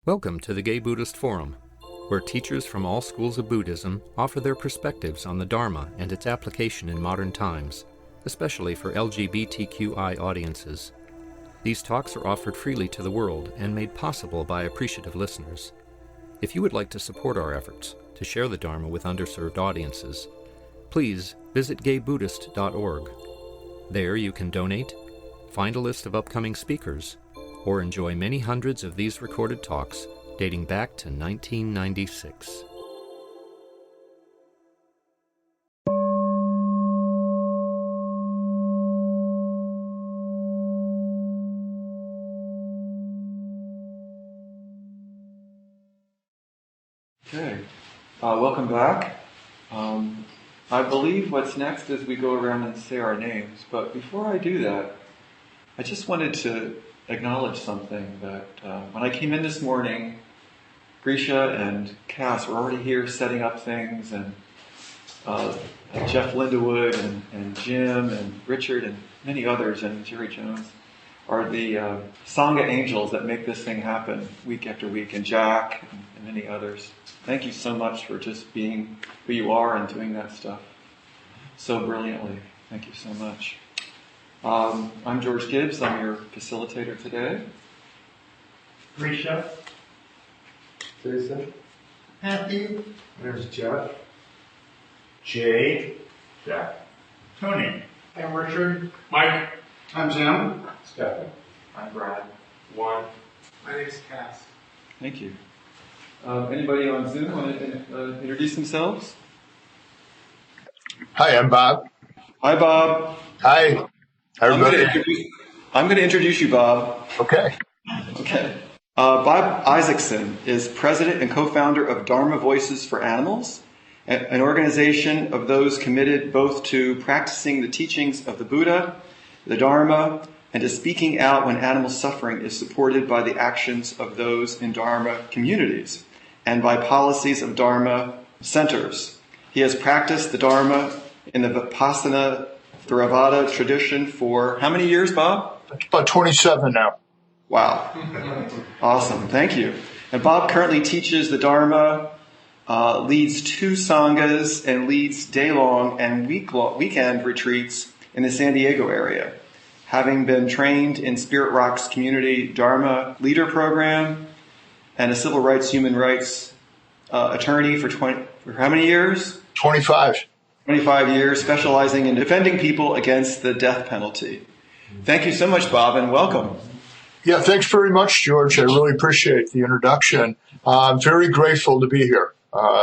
Welcome to the Gay Buddhist Forum, where teachers from all schools of Buddhism offer their perspectives on the Dharma and its application in modern times, especially for LGBTQI audiences. These talks are offered freely to the world and made possible by appreciative listeners. If you would like to support our efforts to share the Dharma with underserved audiences, please visit gaybuddhist.org. There you can donate, find a list of upcoming speakers, or enjoy many hundreds of these recorded talks dating back to 1996. Okay, welcome back. I believe what's next is we go around and say our names, but before I do that, I just wanted to acknowledge something that when I came in this morning, Grisha and Cass were already here setting up things, and Jeff Lindewood and Jim and Richard and many others and Jerry Jones are the Sangha angels that make this thing happen week after week, and Jack and many others. Thank you so much for just being who you are and doing that stuff so brilliantly. Thank you so much. I'm George Gibbs. I'm your facilitator today. Grisha. Jason. Matthew. There's Jeff. Jay. Jack. Tony. I'm Richard. Mike. I'm Jim. Stephen. I'm Brad. Juan. My name is Cass. Thank you. Anybody on Zoom want to introduce themselves? Hi, I'm Bob. Hi, Bob. Hi, everybody. I'm going to introduce you, Bob. Okay. Okay. Bob Isaacson is president and co-founder of Dharma Voices for Animals, an organization of those committed both to practicing the teachings of the Buddha, the Dharma, and to speaking out when animal suffering is supported by the actions of those in Dharma communities and by policies of Dharma centers. He has practiced the Dharma in the Vipassana Theravada tradition for how many years, Bob? About 27 now. Wow. Awesome. Thank you. And Bob currently teaches the Dharma, leads 2 sanghas, and leads day-long and weekend retreats in the San Diego area, having been trained in Spirit Rock's community Dharma leader program and a civil rights, human rights attorney for how many years? 25. 25 years, specializing in defending people against the death penalty. Thank you so much, Bob, and welcome. Yeah, thanks very much, George. I really appreciate the introduction. I'm very grateful to be here.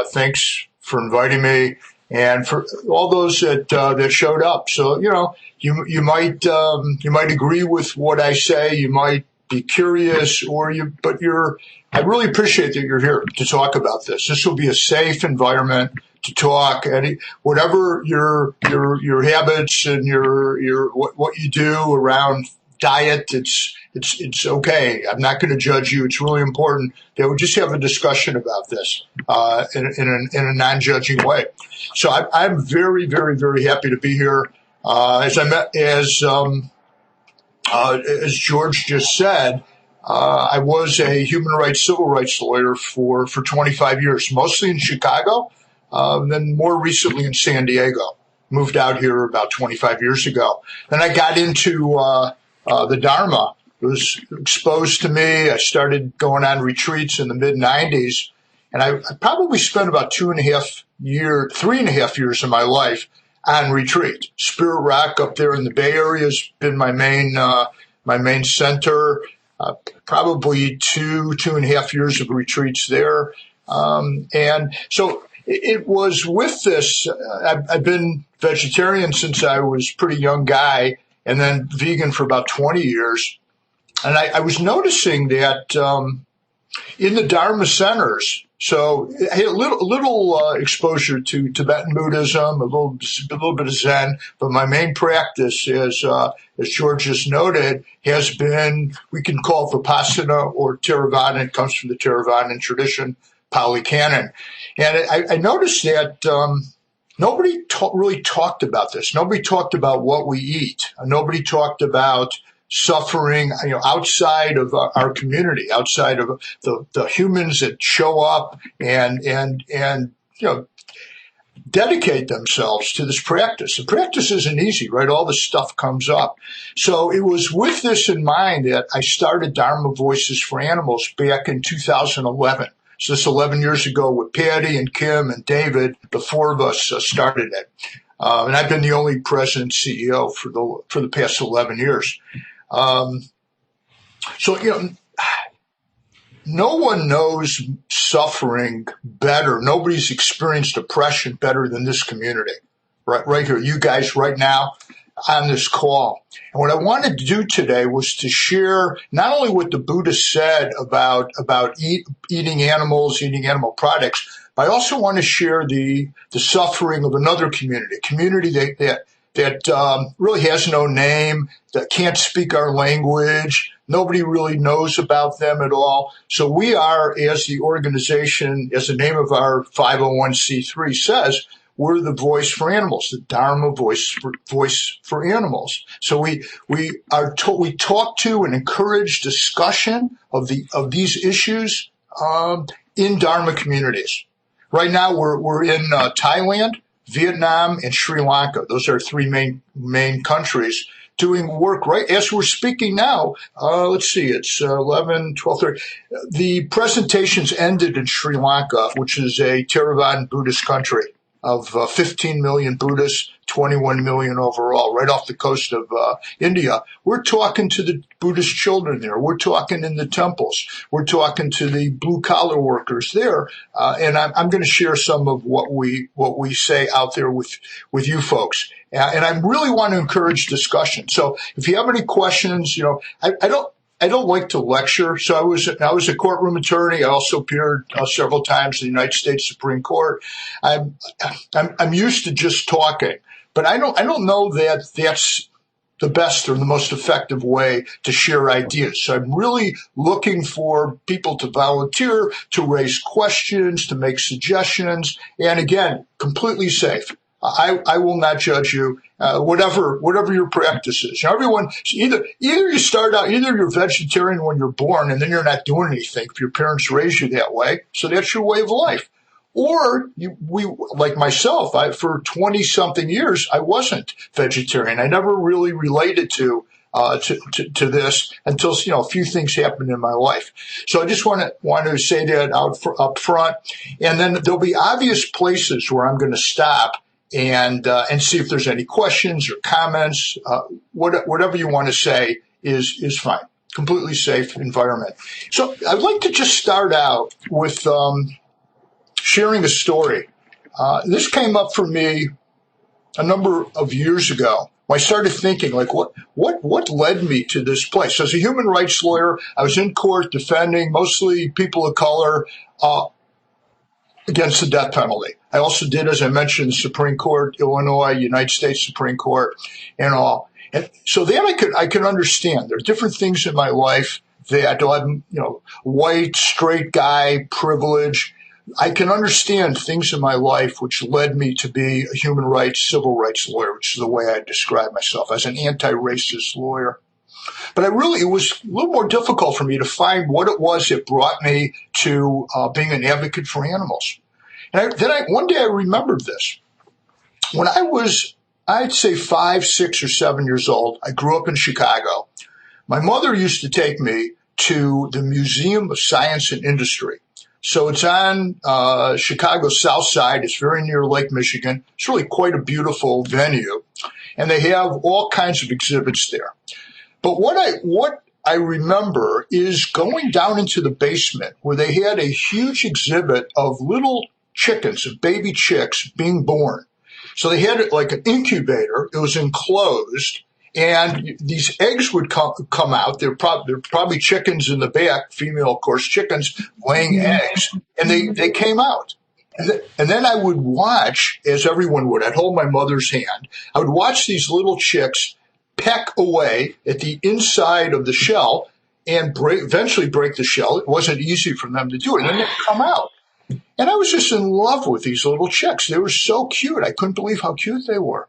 Thanks for inviting me and for all those that showed up. So, you might agree with what I say. You might be curious, but I really appreciate that you're here to talk about this. This will be a safe environment to talk. Whatever your habits and your what you do around diet, it's okay. I'm not going to judge you. It's really important that we just have a discussion about this in a non-judging way. So I'm very, very, very happy to be here. As George just said, I was a human rights, civil rights lawyer for 25 years, mostly in Chicago, then more recently in San Diego. Moved out here about 25 years ago. Then I got into the Dharma. It was exposed to me. I started going on retreats in the mid-'90s, and I probably spent about 3.5 years of my life on retreat. Spirit Rock up there in the Bay Area has been my main center. Probably 2.5 years of retreats there, and so it was with this. I've been vegetarian since I was a pretty young guy, and then vegan for about 20 years. And I was noticing that in the Dharma centers, so I had a little exposure to Tibetan Buddhism, a little bit of Zen, but my main practice, as George just noted, has been, we can call it Vipassana or Theravada. It comes from the Theravada tradition, Pali Canon. And I noticed that nobody really talked about this. Nobody talked about what we eat. Nobody talked about suffering, outside of our community, outside of the humans that show up and dedicate themselves to this practice. The practice isn't easy, right? All this stuff comes up. So it was with this in mind that I started Dharma Voices for Animals back in 2011. So this 11 years ago with Patty and Kim and David, the four of us started it. And I've been the only president CEO for the past 11 years. No one knows suffering better. Nobody's experienced depression better than this community. Right here, you guys right now on this call. And what I wanted to do today was to share not only what the Buddha said about eating animals, eating animal products, but I also want to share the suffering of another community, a community that really has no name, that can't speak our language. Nobody really knows about them at all. So we are, as the organization, as the name of our 501c3 says, we're the voice for animals, the Dharma voice for animals. So we talk to and encourage discussion of these issues in Dharma communities. Right now we're in Thailand, Vietnam, and Sri Lanka. Those are three main countries doing work right as we're speaking now. Let's see, it's 11, 12:30. The presentations ended in Sri Lanka, which is a Theravada Buddhist country of 15 million Buddhists, 21 million overall, right off the coast of India. We're talking to the Buddhist children there. We're talking in the temples. We're talking to the blue-collar workers there. And I'm going to share some of what we say out there with you folks. And I really want to encourage discussion. So if you have any questions, I don't like to lecture. So I was a courtroom attorney. I also appeared several times in the United States Supreme Court. I'm used to just talking, but I don't know that that's the best or the most effective way to share ideas. So I'm really looking for people to volunteer, to raise questions, to make suggestions, and again, completely safe. I will not judge you, whatever your practice is. Everyone, either you start out, either you're vegetarian when you're born and then you're not doing anything if your parents raised you that way, so that's your way of life. Or we, like myself, for 20-something years, I wasn't vegetarian. I never really related to this until a few things happened in my life. So I just want to say that up front, and then there'll be obvious places where I'm going to stop and see if there's any questions or comments. Whatever you want to say is fine. Completely safe environment. So I'd like to just start out with sharing a story. This came up for me a number of years ago. I started thinking, like, what led me to this place? As a human rights lawyer, I was in court defending mostly people of color against the death penalty. I also did, as I mentioned, Supreme Court, Illinois, United States Supreme Court, and all. And so then I could understand. There are different things in my life that I'm, white, straight guy, privilege. I can understand things in my life which led me to be a human rights, civil rights lawyer, which is the way I describe myself, as an anti-racist lawyer. But it was a little more difficult for me to find what it was that brought me to being an advocate for animals. And one day I remembered this. When I was, I'd say 5, 6, or 7 years old, I grew up in Chicago. My mother used to take me to the Museum of Science and Industry. So it's on Chicago's south side. It's very near Lake Michigan. It's really quite a beautiful venue. And they have all kinds of exhibits there. But what I remember is going down into the basement where they had a huge exhibit of little chickens, of baby chicks being born. So they had it like an incubator. It was enclosed, and these eggs would come out. They're probably chickens in the back, female, of course, chickens laying eggs, and they came out. And then I would watch, as everyone would, I'd hold my mother's hand. I would watch these little chicks peck away at the inside of the shell and eventually break the shell. It wasn't easy for them to do it. And then they'd come out. And I was just in love with these little chicks. They were so cute. I couldn't believe how cute they were.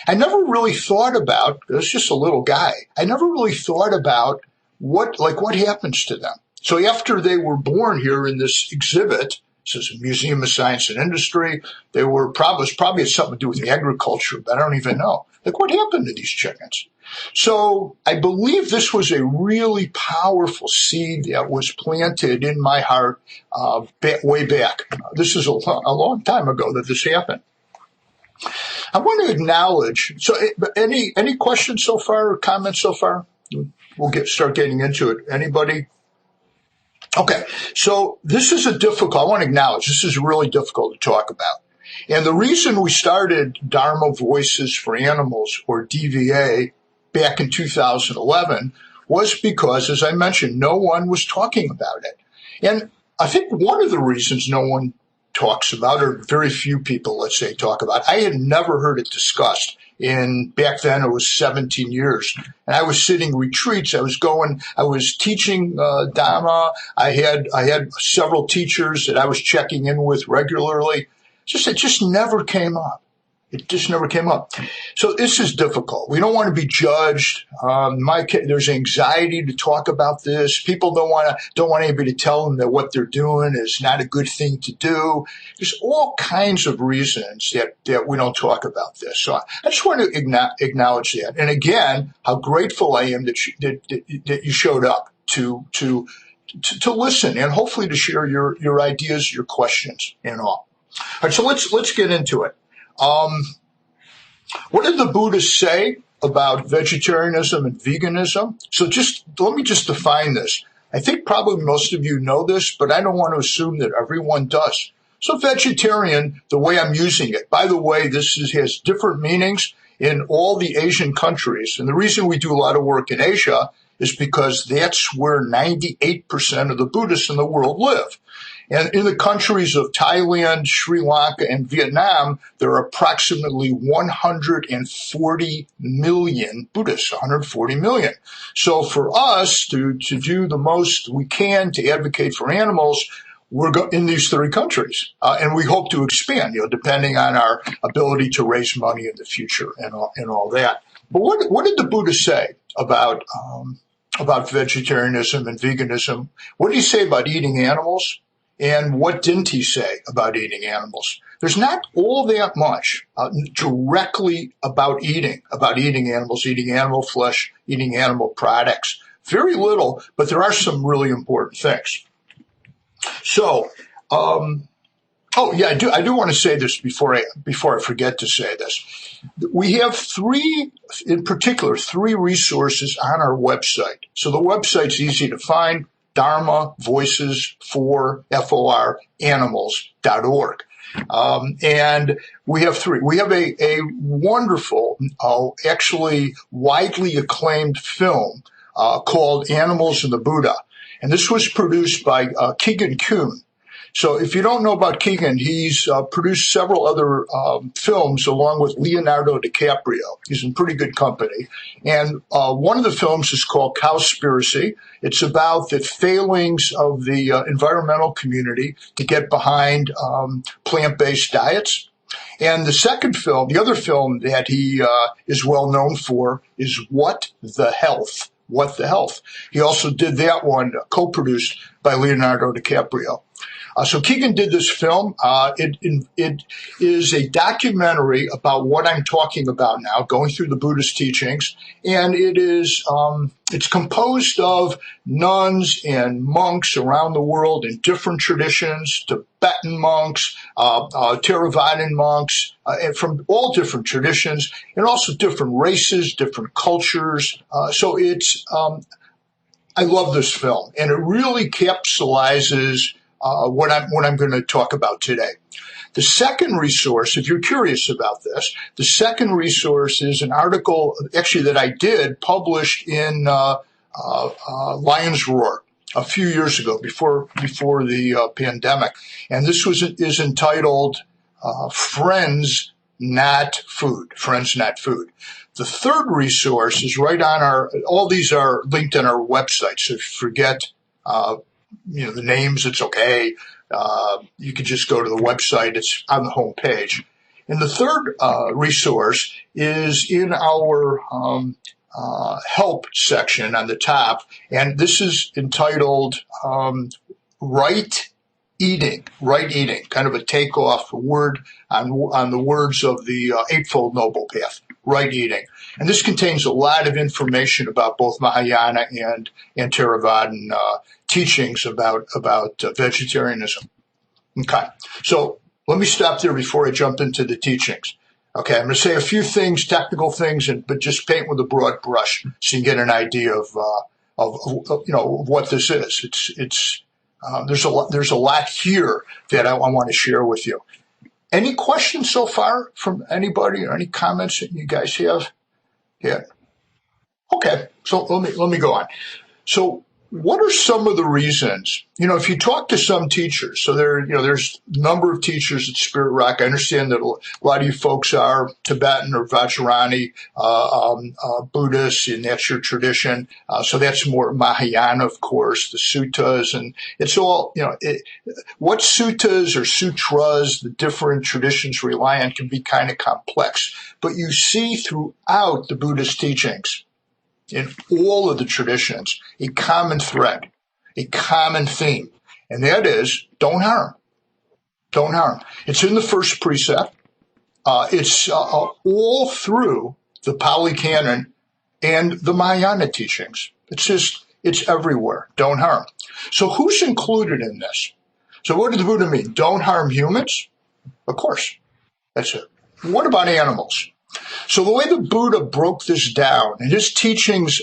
I never really thought about, I was just a little guy, I never really thought about what happens to them. So after they were born here in this exhibit, this is a Museum of Science and Industry, they were probably had something to do with agriculture, but I don't even know. Like, what happened to these chickens? So I believe this was a really powerful seed that was planted in my heart way back. This is a long time ago that this happened. I want to acknowledge, so any questions so far or comments so far? We'll start getting into it. Anybody? Okay, so this is I want to acknowledge, this is really difficult to talk about. And the reason we started Dharma Voices for Animals, or DVA, back in 2011 was because, as I mentioned, no one was talking about it. And I think one of the reasons no one talks about, or very few people, let's say, talk about, I had never heard it discussed. Back then it was 17 years. And I was sitting retreats. I was teaching Dharma. I had several teachers that I was checking in with regularly. It just never came up. It just never came up. So this is difficult. We don't want to be judged. There's anxiety to talk about this. People don't want anybody to tell them that what they're doing is not a good thing to do. There's all kinds of reasons that we don't talk about this. So I just want to acknowledge that. And again, how grateful I am that you showed up to listen and hopefully to share your ideas, your questions, and all. All right, so let's get into it. What did the Buddhists say about vegetarianism and veganism? So let me define this. I think probably most of you know this, but I don't want to assume that everyone does. So vegetarian, the way I'm using it, by the way, has different meanings in all the Asian countries. And the reason we do a lot of work in Asia is because that's where 98% of the Buddhists in the world live. And in the countries of Thailand, Sri Lanka, and Vietnam, there are approximately 140 million Buddhists, 140 million. So for us to do the most we can to advocate for animals, we're in these three countries. And we hope to expand, depending on our ability to raise money in the future and all that. But what did the Buddha say about vegetarianism and veganism? What did he say about eating animals? And what didn't he say about eating animals? There's not all that much directly about eating animals, eating animal flesh, eating animal products. Very little, but there are some really important things. So, I do want to say this before I forget to say this. We have three resources on our website. So the website's easy to find. Dharma Voices for animals.org. And we have three. We have a wonderful, actually widely acclaimed film called Animals and the Buddha. And this was produced by Keegan Kuhn. So if you don't know about Keegan, he's produced several other films along with Leonardo DiCaprio. He's in pretty good company. And one of the films is called Cowspiracy. It's about the failings of the environmental community to get behind plant-based diets. And the other film that he is well known for is What the Health. What the Health. He also did that one, co-produced by Leonardo DiCaprio. So Keegan did this film. It is a documentary about what I'm talking about now, going through the Buddhist teachings, and it's composed of nuns and monks around the world in different traditions, Tibetan monks, Theravada monks, and from all different traditions, and also different races, different cultures. So I love this film, and it really capsulizes what I'm going to talk about today. The second resource, if you're curious about this, the second resource is an article actually that I did published in Lion's Roar a few years ago before the pandemic, and this is entitled "Friends Not Food." Friends Not Food. The third resource is right on all these are linked on our website. So if you forget the names, it's okay. You can just go to the website. It's on the home page. And the third resource is in our help section on the top, and this is entitled Right Eating, kind of a takeoff word on the words of the Eightfold Noble Path, right eating. And this contains a lot of information about both Mahayana and Theravada teachings about vegetarianism. Okay, so let me stop there before I jump into the teachings. Okay, I'm going to say a few things, technical things, but just paint with a broad brush so you get an idea of what this is. It's there's a lot here that I want to share with you. Any questions so far from anybody, or any comments that you guys have? Yeah. Okay, so let me go on. So, what are some of the reasons? If you talk to some teachers, so there's a number of teachers at Spirit Rock. I understand that a lot of you folks are Tibetan or Vajrayana Buddhists, and that's your tradition. So that's more Mahayana, of course, the suttas, and it's all, what suttas or sutras the different traditions rely on can be kind of complex. But you see throughout the Buddhist teachings, in all of the traditions, a common thread, a common theme, and that is don't harm. Don't harm. It's in the first precept. It's all through the Pali Canon and the Mahayana teachings. It's everywhere. Don't harm. So who's included in this? So what did the Buddha mean? Don't harm humans? Of course. That's it. What about animals? So the way the Buddha broke this down, and his teachings,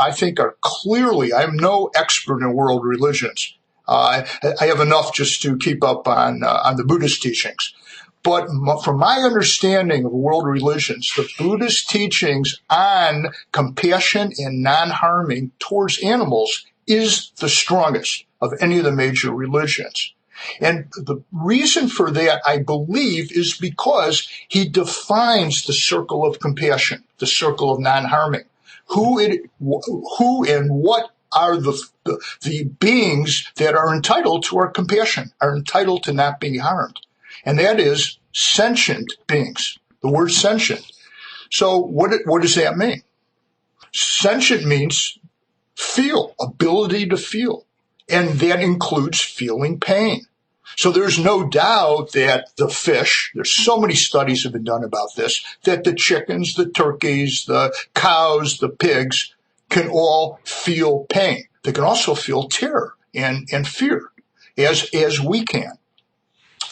I think, are clearly, I'm no expert in world religions. I have enough just to keep up on the Buddhist teachings. But from my understanding of world religions, the Buddhist teachings on compassion and non-harming towards animals is the strongest of any of the major religions. And the reason for that, I believe, is because he defines the circle of compassion, the circle of non-harming. Who and what are the beings that are entitled to our compassion, are entitled to not being harmed? And that is sentient beings, the word sentient. So what does that mean? Sentient means feel, ability to feel. And that includes feeling pain. So there's no doubt that the fish, there's so many studies have been done about this, that the chickens, the turkeys, the cows, the pigs can all feel pain. They can also feel terror and fear, as we can.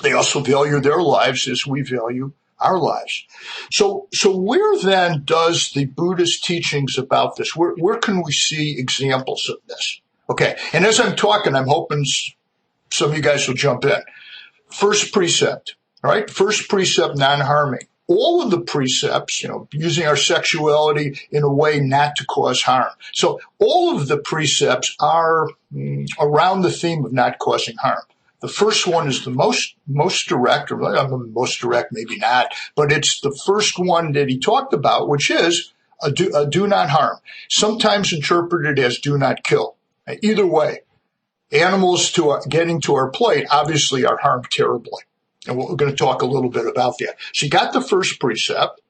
They also value their lives as we value our lives. So where then does the Buddhist teachings about this, where can we see examples of this? Okay, and as I'm talking, I'm hoping some of you guys will jump in. First precept, all right? First precept, non-harming. All of the precepts, using our sexuality in a way not to cause harm. So all of the precepts are around the theme of not causing harm. The first one is the most direct, or most direct, maybe not, but it's the first one that he talked about, which is a do not harm. Sometimes interpreted as do not kill. Either way, animals getting to our plate obviously are harmed terribly. And we're going to talk a little bit about that. So you got the first precept,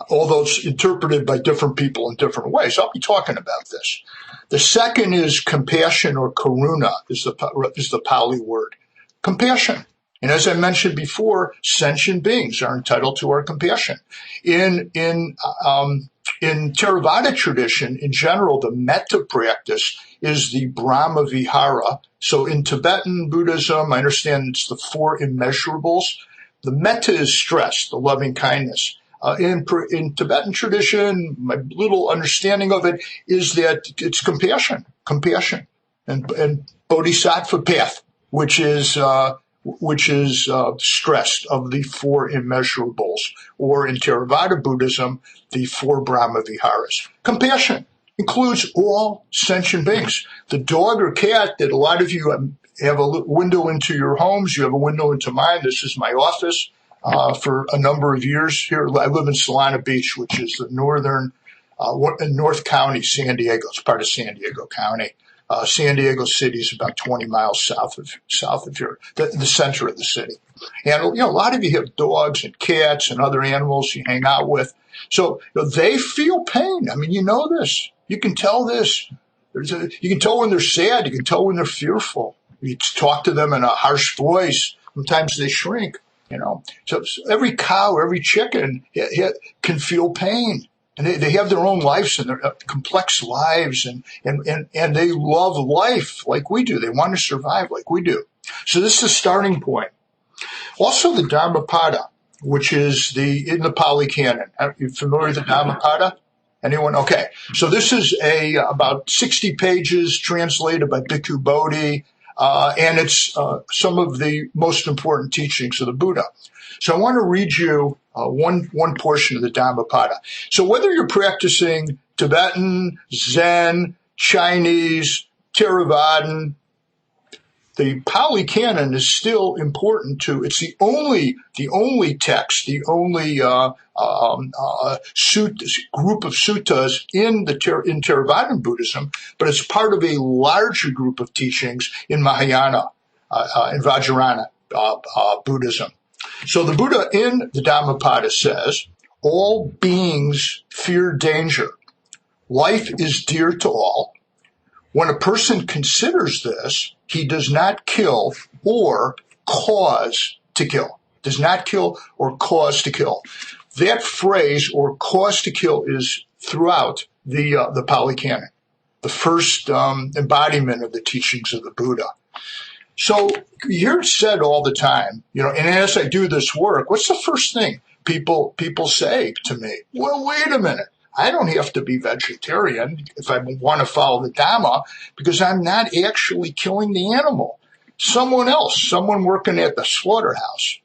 although it's interpreted by different people in different ways. I'll be talking about this. The second is compassion, or karuna is the Pali word. Compassion. And as I mentioned before, sentient beings are entitled to our compassion. In Theravada tradition, in general, the metta practice is the Brahma Vihara. So in Tibetan Buddhism, I understand it's the four immeasurables. The metta is stressed, the loving kindness. In Tibetan tradition, my little understanding of it is that it's compassion, and bodhisattva path, which is stressed of the four immeasurables, or in Theravada Buddhism, the four Brahma Viharas. Compassion includes all sentient beings. The dog or cat that a lot of you have a window into your homes, you have a window into mine. This is my office for a number of years here. I live in Solana Beach, which is the northern, in North County, San Diego. It's part of San Diego County. San Diego City is about 20 miles south of here, the center of the city. And, a lot of you have dogs and cats and other animals you hang out with. So they feel pain. I mean, you know this. You can tell this. You can tell when they're sad. You can tell when they're fearful. You talk to them in a harsh voice. Sometimes they shrink, So every cow, every chicken can feel pain. And they have their own lives and their complex lives, and they love life like we do. They want to survive like we do. So this is the starting point. Also, the Dhammapada, which is in the Pali Canon. Are you familiar with the Dhammapada? Anyone? Okay. So this is about 60 pages translated by Bhikkhu Bodhi, and it's some of the most important teachings of the Buddha. So I want to read you one portion of the Dhammapada. So whether you're practicing Tibetan, Zen, Chinese, Theravada, the Pali Canon is still important too. It's the only text, the only group of suttas in Theravada Buddhism, but it's part of a larger group of teachings in Mahayana, in Vajrayana Buddhism. So the Buddha in the Dhammapada says, all beings fear danger. Life is dear to all. When a person considers this, he does not kill or cause to kill. Does not kill or cause to kill. That phrase, or cause to kill, is throughout the Pali Canon, the first embodiment of the teachings of the Buddha. So you hear it said all the time, and as I do this work, what's the first thing people say to me? Well, wait a minute. I don't have to be vegetarian if I want to follow the Dhamma, because I'm not actually killing the animal. Someone working at the slaughterhouse.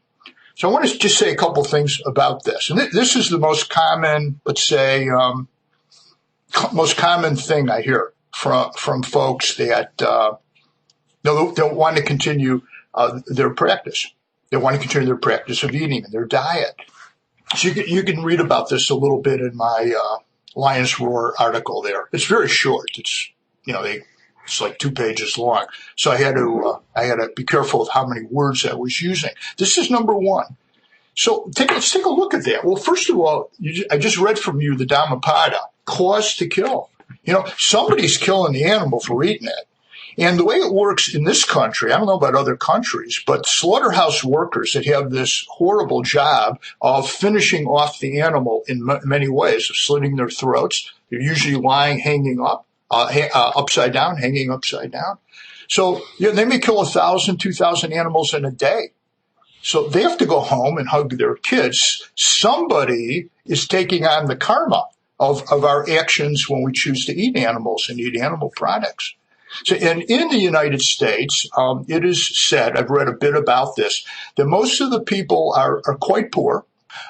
So I want to just say a couple things about this. And this is the most common, let's say, most common thing I hear from folks that don't want to continue their practice. They want to continue their practice of eating and their diet. So you can read about this a little bit in my Lion's Roar article there. It's very short. It's it's like 2 pages long. So I had to be careful of how many words I was using. This is number one. So let's take a look at that. Well, first of all, I just read from you the Dhammapada, cause to kill. Somebody's killing the animal for eating it. And the way it works in this country, I don't know about other countries, but slaughterhouse workers that have this horrible job of finishing off the animal in many ways, of slitting their throats. They're usually lying, hanging up, upside down, hanging upside down. So they may kill 1,000, 2,000 animals in a day. So they have to go home and hug their kids. Somebody is taking on the karma of our actions when we choose to eat animals and eat animal products. So, and in the United States, it is said, I've read a bit about this, that most of the people are quite poor.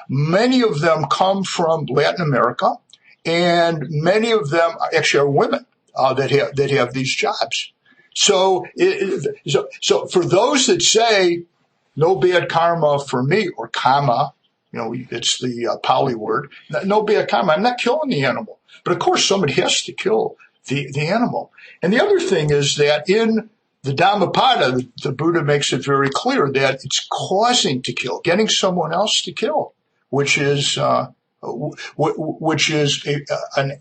Many of them come from Latin America, and many of them actually are women that have these jobs. So for those that say no bad karma for me, or kama, it's the Pali word, no bad karma, I'm not killing the animal. But of course, somebody has to kill the animal. And the other thing is that in the Dhammapada, the Buddha makes it very clear that it's causing to kill, getting someone else to kill, which is an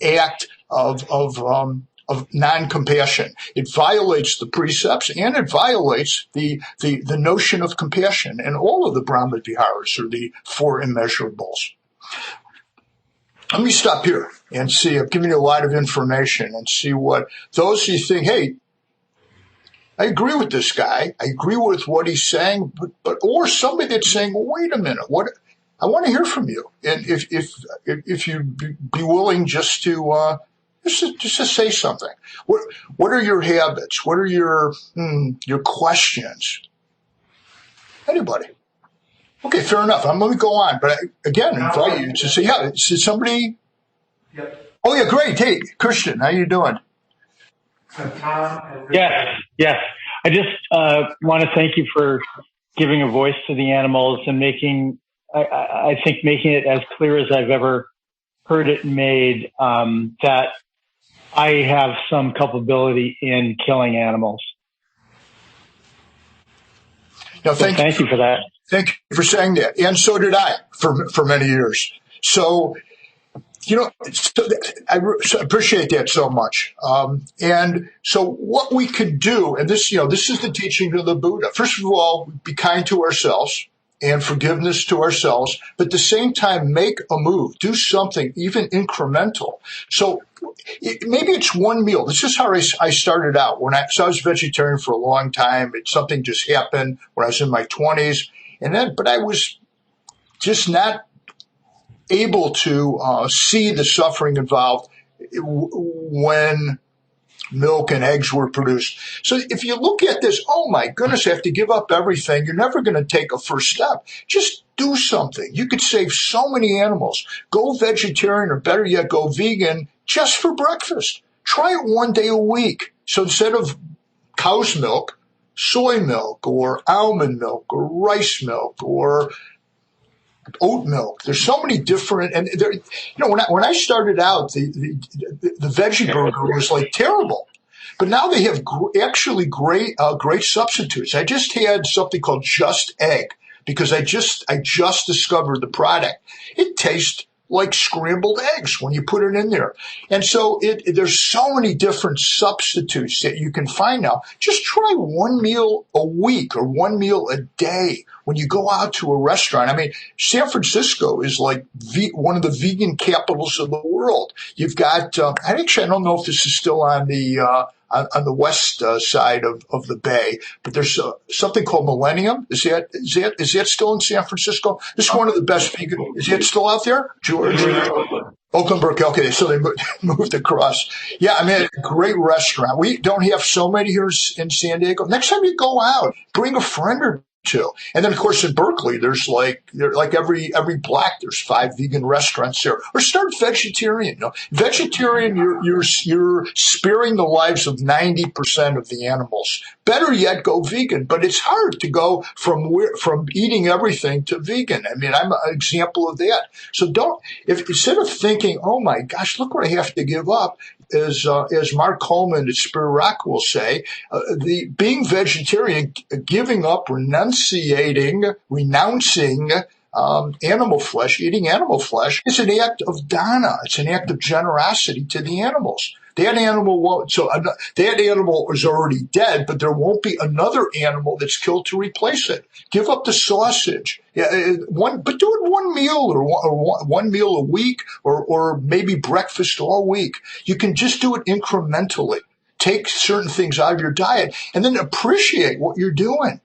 act of non-compassion. It violates the precepts, and it violates the notion of compassion. And all of the Brahma Viharas are the 4 immeasurables. Let me stop here and see. I've given you a lot of information, and see what those who think, hey, I agree with this guy. I agree with what he's saying, but or somebody that's saying, well, wait a minute, what? I want to hear from you, and if you'd be willing just to say something. What are your habits? What are your questions? Anybody? Okay, fair enough. Let me go on. But I, again, invite you to say, yeah, is somebody? Yep. Oh, yeah, great. Hey, Christian, how you doing? Yes. I just want to thank you for giving a voice to the animals and making it as clear as I've ever heard it made, that I have some culpability in killing animals. Now, So thank you for that. Thank you for saying that. And so did I for many years. So, I appreciate that so much. And so what we could do, and this is the teaching of the Buddha. First of all, be kind to ourselves and forgiveness to ourselves, but at the same time, make a move, do something even incremental. So maybe it's one meal. This is how I started out. So I was vegetarian for a long time. Something just happened when I was in my 20s. But I was just not able to see the suffering involved when milk and eggs were produced. So if you look at this, oh my goodness, I have to give up everything. You're never going to take a first step. Just do something. You could save so many animals. Go vegetarian, or better yet, go vegan just for breakfast. Try it one day a week. So instead of cow's milk, soy milk or almond milk or rice milk or oat milk. There's so many different, and there, when I started out, the veggie burger was like terrible, but now they have actually great substitutes. I just had something called Just Egg because I just discovered the product. It tastes like scrambled eggs when you put it in there. And so there's so many different substitutes that you can find now. Just try one meal a week or one meal a day when you go out to a restaurant. I mean, San Francisco is like one of the vegan capitals of the world. You've got, I don't know if this is still on the west side of the bay, but there's something called Millennium. Is that still in San Francisco? This is one of the best vegan. Is that still out there, George? Oakland, okay, so they moved across. Yeah, I mean, a great restaurant. We don't have so many here in San Diego. Next time you go out, bring a friend or two. And then, of course, in Berkeley, there's like every block, there's 5 vegan restaurants there. Or start vegetarian. Vegetarian, you're sparing the lives of 90% of the animals. Better yet, go vegan. But it's hard to go from eating everything to vegan. I mean, I'm an example of that. So instead of thinking, oh my gosh, look what I have to give up, as Mark Coleman at Spirit Rock will say, being vegetarian, giving up, renouncing animal flesh, eating animal flesh, is an act of dana. It's an act of generosity to the animals. That animal is already dead, but there won't be another animal that's killed to replace it. Give up the sausage. But do it one meal or one meal a week, or maybe breakfast all week. You can just do it incrementally. Take certain things out of your diet, and then appreciate what you're doing.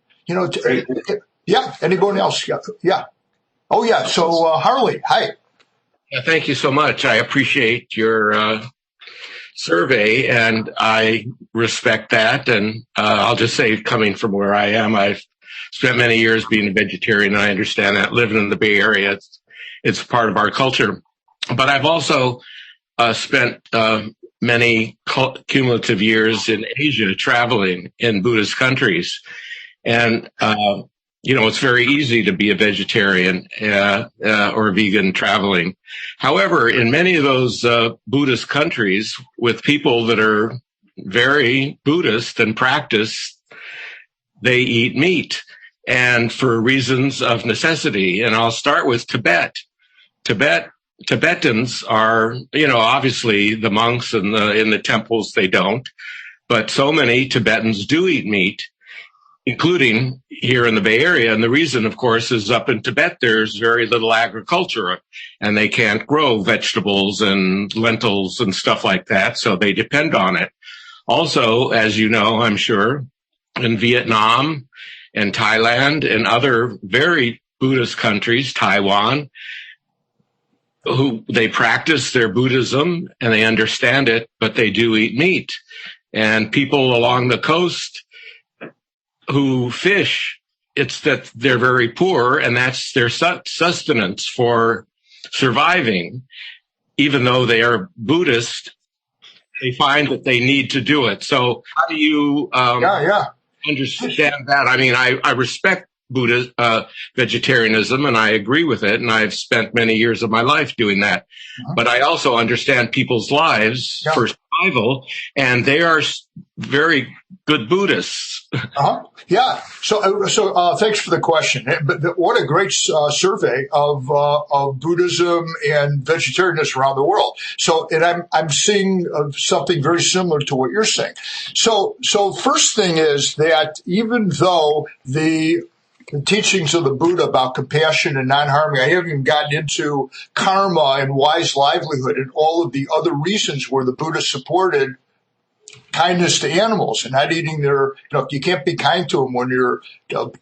Yeah. Anyone else? Yeah. Oh yeah. So Harley, hi. Yeah, thank you so much. I appreciate your survey, and I respect that. And I'll just say, coming from where I am, I've spent many years being a vegetarian, and I understand that. Living in the Bay Area, it's part of our culture. But I've also spent many cumulative years in Asia, traveling in Buddhist countries. And it's very easy to be a vegetarian or vegan traveling. However, in many of those Buddhist countries, with people that are very Buddhist and practice, they eat meat, and for reasons of necessity. And I'll start with Tibet. Tibetans are, obviously the monks in the temples, they don't, but so many Tibetans do eat meat, including here in the Bay Area. And the reason, of course, is up in Tibet, there's very little agriculture, and they can't grow vegetables and lentils and stuff like that, so they depend on it. Also, as you know, I'm sure, in Vietnam and Thailand and other very Buddhist countries, Taiwan, who they practice their Buddhism and they understand it, but they do eat meat. And people along the coast who fish, it's that they're very poor, and that's their sustenance for surviving. Even though they are Buddhist, they find that they need to do it. So how do you understand that? I mean, I respect Buddhist vegetarianism, and I agree with it, and I've spent many years of my life doing that. But I also understand people's lives for survival, and they are very good Buddhists. Yeah. So thanks for the question. But what a great survey of Buddhism and vegetarianism around the world. So, and I'm seeing something very similar to what you're saying. So first thing is that even though the teachings of the Buddha about compassion and non-harming, I haven't even gotten into karma and wise livelihood and all of the other reasons where the Buddha supported kindness to animals and not eating their, you can't be kind to them when you're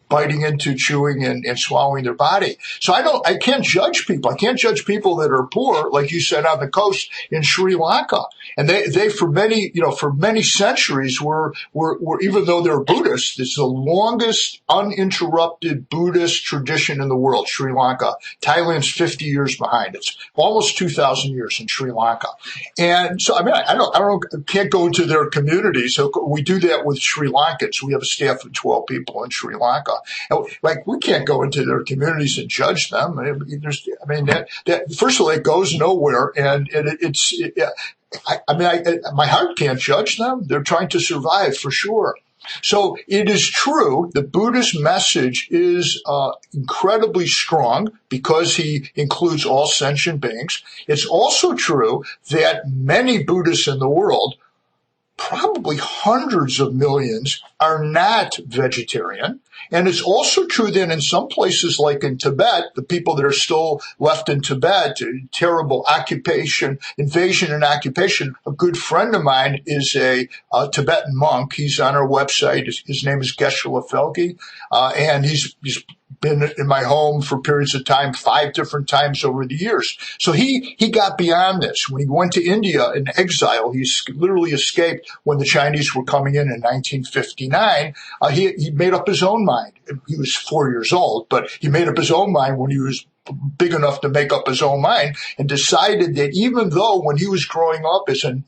biting into, chewing and swallowing their body. So I can't judge people. I can't judge people that are poor, like you said, on the coast in Sri Lanka. And they for many centuries were, even though they're Buddhists, it's the longest uninterrupted Buddhist tradition in the world, Sri Lanka. Thailand's 50 years behind. It's almost 2,000 years in Sri Lanka. And so, I can't go into their communities. So we do that with Sri Lankans. We have a staff of 12 people in Sri Lanka. And, we can't go into their communities and judge them. First of all, it goes nowhere, and my heart can't judge them. They're trying to survive for sure. So it is true the Buddhist message is incredibly strong because he includes all sentient beings. It's also true that many Buddhists in the world, probably hundreds of millions, are not vegetarian. And it's also true that in some places, like in Tibet, the people that are still left in Tibet, terrible invasion and occupation. A good friend of mine is a Tibetan monk. He's on our website. His name is Geshe-la Felge, and he's been in my home for periods of time, 5 different times over the years. So he got beyond this. When he went to India in exile, he literally escaped when the Chinese were coming in 1959. He made up his own mind. He was 4 years old, but he made up his own mind when he was big enough to make up his own mind, and decided that even though when he was growing up as a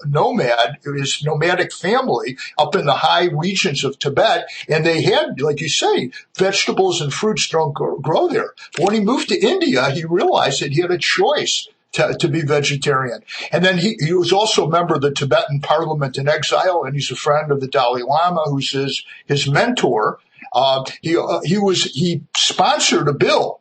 nomad, his nomadic family up in the high regions of Tibet, and they had, like you say, vegetables and fruits don't grow there. But when he moved to India, he realized that he had a choice to be vegetarian. And then he was also a member of the Tibetan parliament in exile, and he's a friend of the Dalai Lama, who's his mentor. He sponsored a bill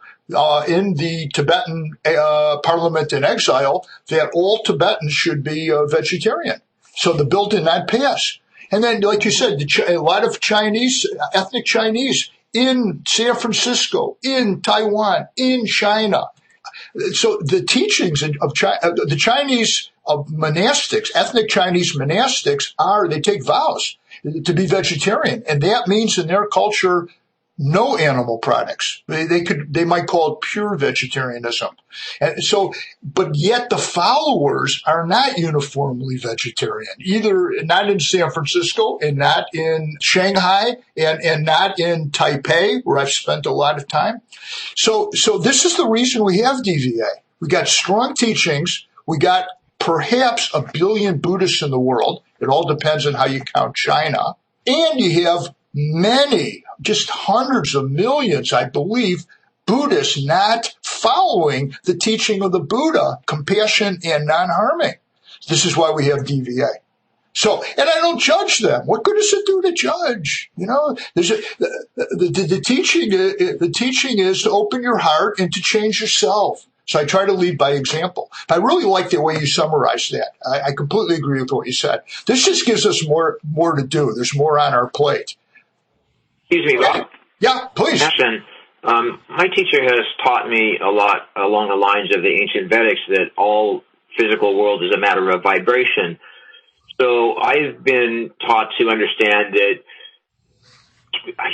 in the Tibetan parliament in exile that all Tibetans should be vegetarian. So the bill did not pass. And then, like you said, a lot of ethnic Chinese in San Francisco, in Taiwan, in China. So the teachings of the Chinese monastics, ethnic Chinese monastics, they take vows to be vegetarian. And that means in their culture, no animal products. They might call it pure vegetarianism. And so, but yet the followers are not uniformly vegetarian, either not in San Francisco and not in Shanghai and not in Taipei, where I've spent a lot of time. So this is the reason we have DVA. We got strong teachings. We got perhaps 1 billion Buddhists in the world. It all depends on how you count China. And you have many, just hundreds of millions, I believe, Buddhists not following the teaching of the Buddha, compassion and non-harming. This is why we have DVA. So, and I don't judge them. What good does it do to judge? The teaching is to open your heart and to change yourself. So I try to lead by example. I really like the way you summarized that. I completely agree with what you said. This just gives us more to do. There's more on our plate. Excuse me, Rob. Yeah, please. My teacher has taught me a lot along the lines of the ancient Vedics that all physical world is a matter of vibration. So I've been taught to understand that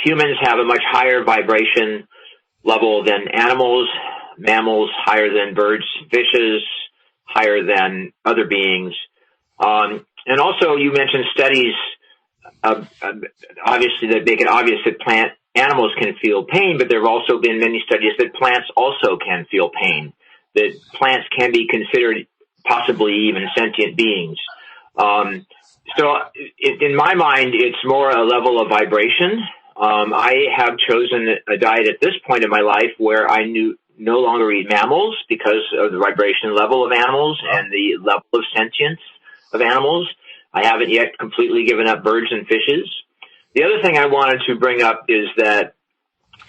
humans have a much higher vibration level than animals, mammals higher than birds, fishes higher than other beings. And also you mentioned studies, obviously that make it obvious that animals can feel pain, but there have also been many studies that plants also can feel pain, that plants can be considered possibly even sentient beings. So in my mind, it's more a level of vibration. I have chosen a diet at this point in my life where I no longer eat mammals because of the vibration level of animals and the level of sentience of animals. I haven't yet completely given up birds and fishes. The other thing I wanted to bring up is that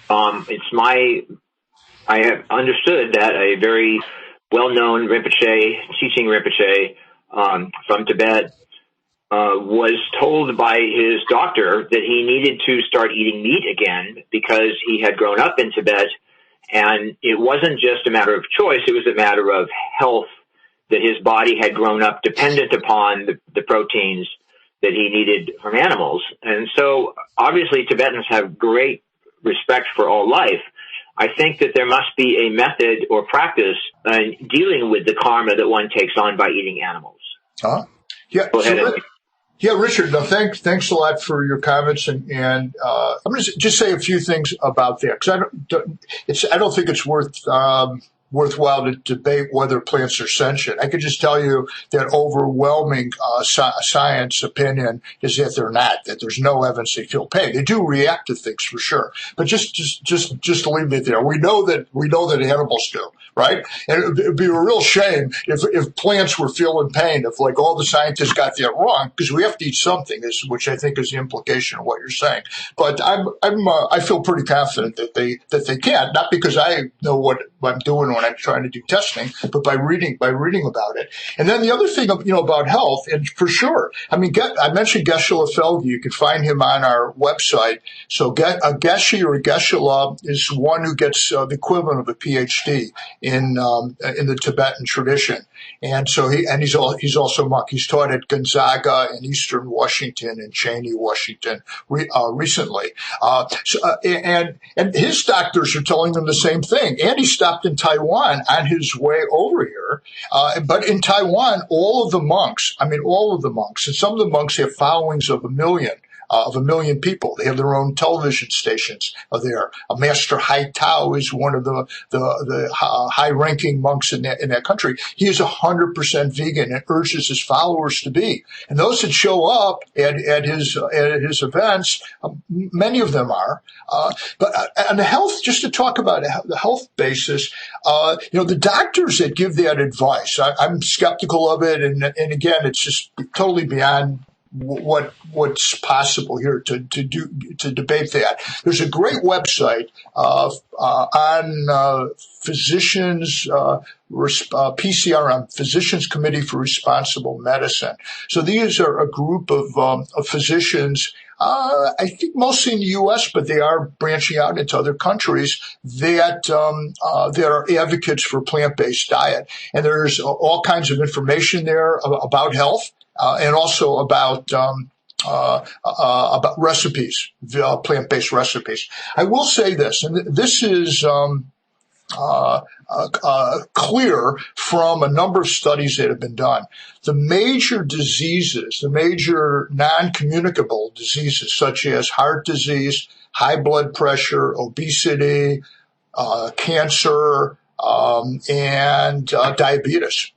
I have understood that a very well-known Rinpoche, teaching Rinpoche from Tibet, was told by his doctor that he needed to start eating meat again because he had grown up in Tibet, and it wasn't just a matter of choice, it was a matter of health, that his body had grown up dependent upon the proteins that he needed from animals. And so obviously Tibetans have great respect for all life. I think that there must be a method or practice in dealing with the karma that one takes on by eating animals. Yeah. Go ahead. Yeah, Richard, no, thanks a lot for your comments, and I'm going to just say a few things about that, because I don't think it's worthwhile to debate whether plants are sentient. I could just tell you that overwhelming science opinion is that they're not, that there's no evidence they feel pain. They do react to things for sure, but just to leave it there. We know that animals do, right? And it'd be a real shame if plants were feeling pain, if like all the scientists got that wrong, because we have to eat something, which I think is the implication of what you're saying. But I feel pretty confident that they can, not because I know what I'm doing when I'm trying to do testing, but by reading about it. And then the other thing, about health, and for sure, I mentioned Geshe-la Felge. You can find him on our website. So a Geshe or a Geshe-la is one who gets the equivalent of a PhD in the Tibetan tradition. And so he's also a monk. He's taught at Gonzaga in Eastern Washington and Cheney, Washington, recently. And his doctors are telling him the same thing. And he stopped in Taiwan on his way over here. But in Taiwan, all of the monks, and some of the monks have followings of a million people. They have their own television stations there. Master Hai Tao is one of the high-ranking monks in that country. He is 100% vegan and urges his followers to be. And those that show up at his events, many of them are. But on the health, just to talk about the health basis, the doctors that give that advice, I'm skeptical of it, and again, it's just totally beyond what's possible here to debate that. There's a great website on physicians PCRM, Physicians Committee for Responsible Medicine. So these are a group of physicians. I think mostly in the U.S., but they are branching out into other countries that are advocates for plant-based diet. And there's all kinds of information there about health. And also about recipes, plant-based recipes. I will say this, and this is clear from a number of studies that have been done. The major diseases, the major non-communicable diseases, such as heart disease, high blood pressure, obesity, cancer, and diabetes.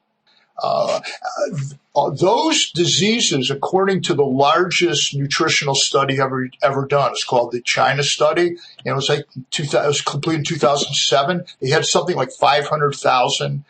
Those diseases, according to the largest nutritional study ever done, it's called the China study, and it was completed in 2007. They had something like 500,000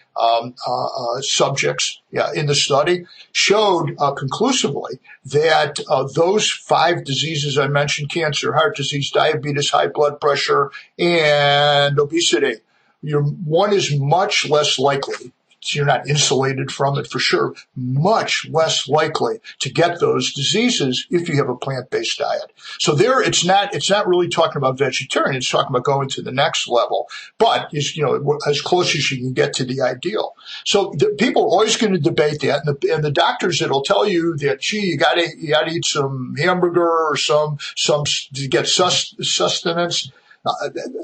subjects in the study, showed conclusively that those 5 diseases I mentioned, cancer, heart disease, diabetes, high blood pressure, and obesity, one is much less likely. So you're not insulated from it for sure, much less likely to get those diseases if you have a plant-based diet. So there, it's not really talking about vegetarian, it's talking about going to the next level, but as close as you can get to the ideal. So people are always going to debate that, and the doctors that'll tell you that, you gotta eat some hamburger or some to get sustenance.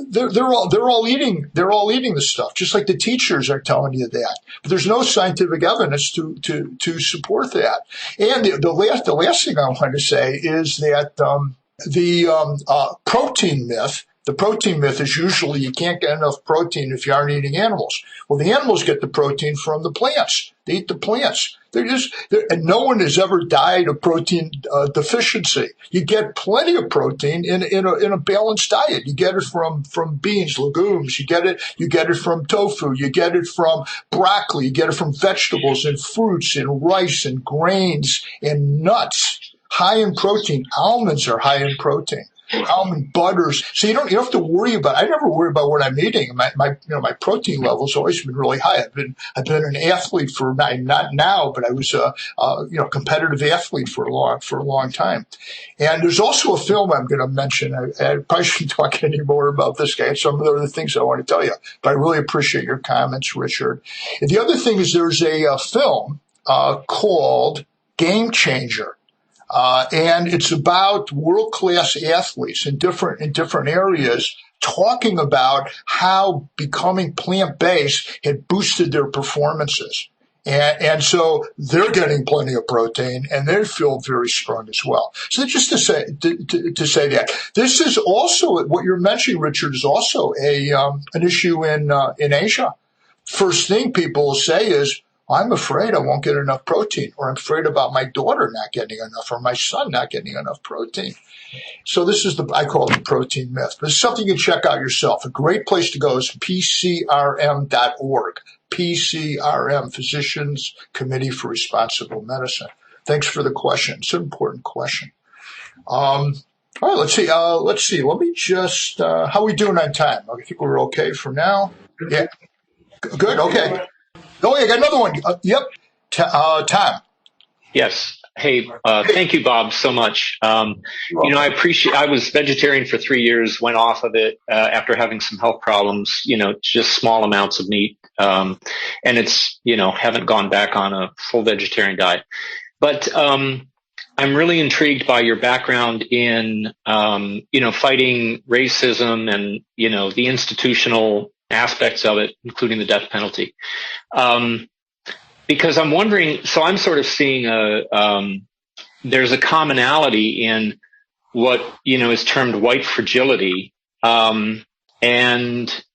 They're all eating the stuff, just like the teachers are telling you that. But there's no scientific evidence to support that. And the last thing I want to say is that the protein myth The protein myth is usually you can't get enough protein if you aren't eating animals. Well, the animals get the protein from the plants. They eat the plants. And no one has ever died of protein deficiency. You get plenty of protein in a balanced diet. You get it from beans, legumes. You get it from tofu. You get it from broccoli. You get it from vegetables and fruits and rice and grains and nuts. High in protein. Almonds are high in protein. Almond butters. So you don't have to worry about. I never worry about what I'm eating. My protein level's always been really high. I've been an athlete for not now, but I was a competitive athlete for a long time. And there's also a film I'm going to mention. I probably shouldn't talk anymore about this guy. Some of the other things I want to tell you, but I really appreciate your comments, Richard. And the other thing is there's a film called Game Changer. And it's about world-class athletes in different areas talking about how becoming plant-based had boosted their performances. And so they're getting plenty of protein and they feel very strong as well. So just to say that this is also what you're mentioning, Richard, is also an issue in Asia. First thing people will say is, I'm afraid I won't get enough protein, or I'm afraid about my daughter not getting enough, or my son not getting enough protein. So this is I call it the protein myth. But it's something you can check out yourself. A great place to go is pcrm.org. PCRM, Physicians Committee for Responsible Medicine. Thanks for the question. It's an important question. All right, let's see. Let me just, how are we doing on time? I think we're okay for now. Yeah. Good. Okay. Oh, I got another one. Yep. Tom. Yes. Hey, thank you, Bob, so much. I was vegetarian for 3 years, went off of it after having some health problems, just small amounts of meat. And it's, haven't gone back on a full vegetarian diet. But I'm really intrigued by your background in, fighting racism and, the institutional aspects of it, including the death penalty. Because I'm wondering, so I'm sort of seeing there's a commonality in what, is termed white fragility, and,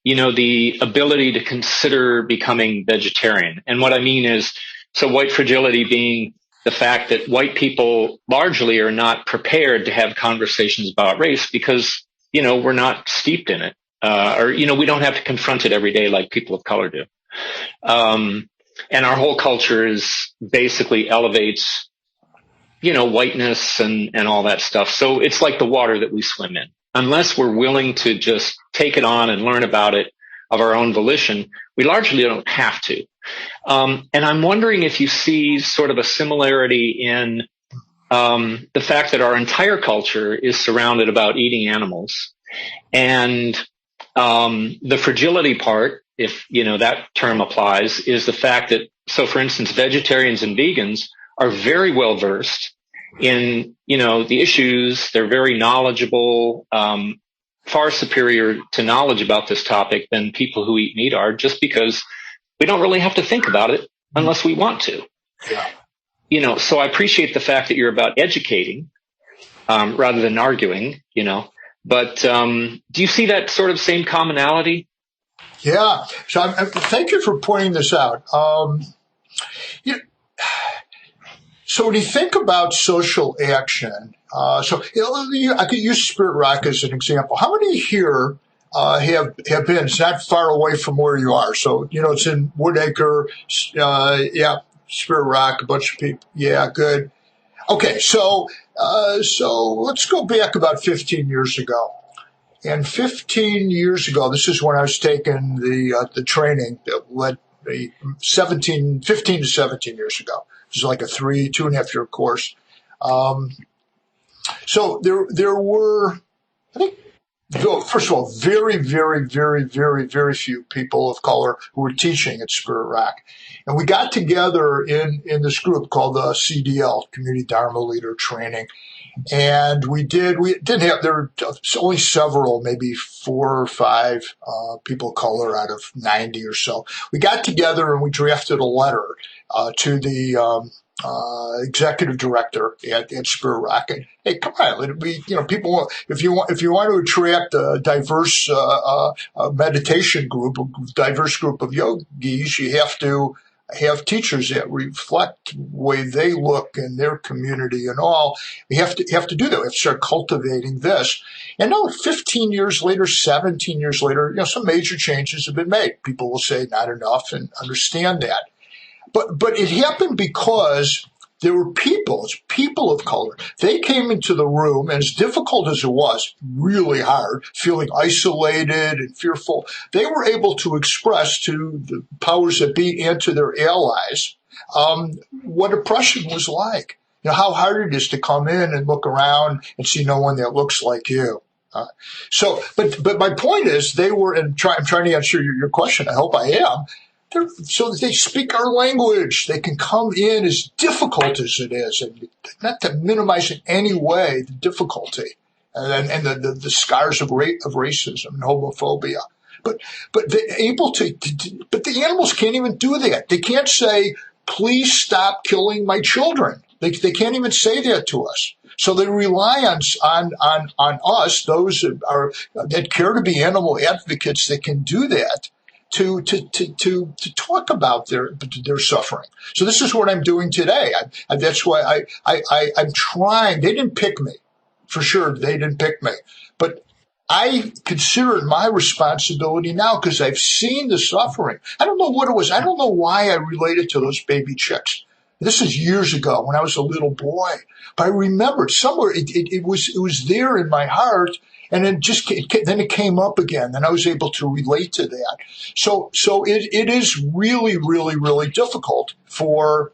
the ability to consider becoming vegetarian. And what I mean is, so white fragility being the fact that white people largely are not prepared to have conversations about race because, we're not steeped in it. We don't have to confront it every day like people of color do. And our whole culture is basically elevates, whiteness and all that stuff. So it's like the water that we swim in. Unless we're willing to just take it on and learn about it of our own volition, we largely don't have to. And I'm wondering if you see sort of a similarity in the fact that our entire culture is surrounded about eating animals. And the fragility part, if that term applies, is the fact that, so for instance, vegetarians and vegans are very well versed in the issues. They're very knowledgeable, far superior to knowledge about this topic than people who eat meat are, just because we don't really have to think about it unless we want to. Yeah. So I appreciate the fact that you're about educating rather than arguing. But do you see that sort of same commonality? Yeah. So thank you for pointing this out. So when you think about social action, I could use Spirit Rock as an example. How many here have been? It's not far away from where you are. So, it's in Woodacre. Spirit Rock, a bunch of people. Yeah, good. Okay, so let's go back about 15 years ago. And 15 years ago, this is when I was taking the training that led me 15 to 17 years ago. It was like a 2.5 year course. So there were, I think, first of all, very, very, very, very, very few people of color who were teaching at Spirit Rock. And we got together in this group called the CDL, Community Dharma Leader Training. And there were only several, maybe 4 or 5 people of color out of 90 or so. We got together and we drafted a letter to the executive director at Spur Rock. And, hey, come on, people. If you want to attract a diverse meditation group, a diverse group of yogis, you have to have teachers that reflect the way they look in their community and all. You have to do that. We have to start cultivating this. And now, 15 years later, 17 years later, some major changes have been made. People will say not enough, and understand that. But it happened because there were people of color. They came into the room, and as difficult as it was, really hard, feeling isolated and fearful, they were able to express to the powers that be and to their allies what oppression was like. How hard it is to come in and look around and see no one that looks like you. But my point is, they were, and I'm trying to answer your question. I hope I am. So they speak our language. They can come in as difficult as it is, and not to minimize in any way the difficulty and the scars of racism and homophobia. But they're able to. But the animals can't even do that. They can't say, "Please stop killing my children." They can't even say that to us. So they rely on us, those that care to be animal advocates that can do that. To talk about their suffering. So this is what I'm doing today. That's why I'm trying. They didn't pick me, for sure. They didn't pick me, but I consider it my responsibility now because I've seen the suffering. I don't know what it was. I don't know why I related to those baby chicks. This is years ago when I was a little boy, but I remembered somewhere it was there in my heart. And then it came up again, and I was able to relate to that. So it is really, really, really difficult for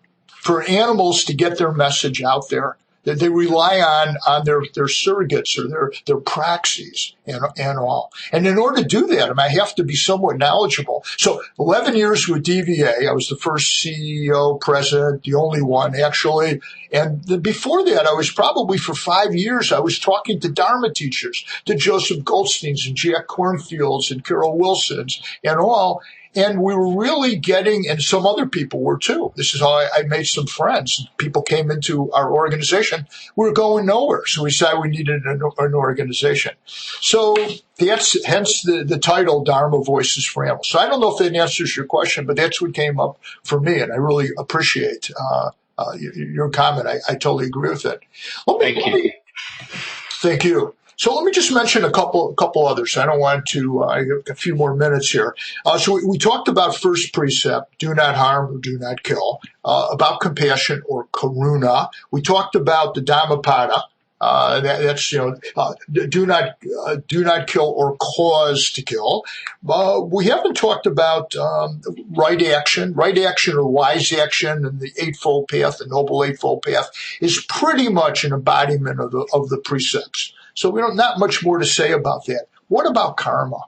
animals to get their message out there. They rely on their surrogates or their proxies and all. And in order to do that, I have to be somewhat knowledgeable. So 11 years with DVA, I was the first CEO, president, the only one actually. And before that, I was probably for 5 years, I was talking to Dharma teachers, to Joseph Goldsteins and Jack Kornfields and Carol Wilsons and all. And we were really getting, and some other people were too. This is how I made some friends. People came into our organization. We were going nowhere. So we decided we needed an organization. So that's hence the title, Dharma Voices for Animals. So I don't know if that answers your question, but that's what came up for me. And I really appreciate your comment. I totally agree with it. Thank you. So let me just mention a couple others. I don't want to. I have a few more minutes here. So we talked about first precept: do not harm or do not kill. About compassion or karuna. We talked about the Dhammapada. That's do not kill or cause to kill. We haven't talked about right action or wise action, and the Eightfold Path, the Noble Eightfold Path, is pretty much an embodiment of the precepts. So we don't not much more to say about that. What about karma?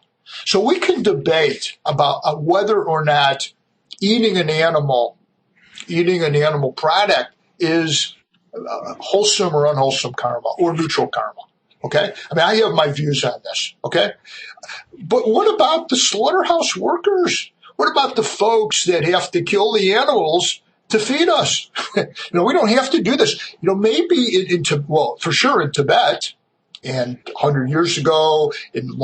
So we can debate about whether or not eating an animal product is wholesome or unwholesome karma or neutral karma. Okay? I have my views on this. Okay? But what about the slaughterhouse workers? What about the folks that have to kill the animals to feed us? We don't have to do this. Maybe for sure in Tibet, and 100 years ago, in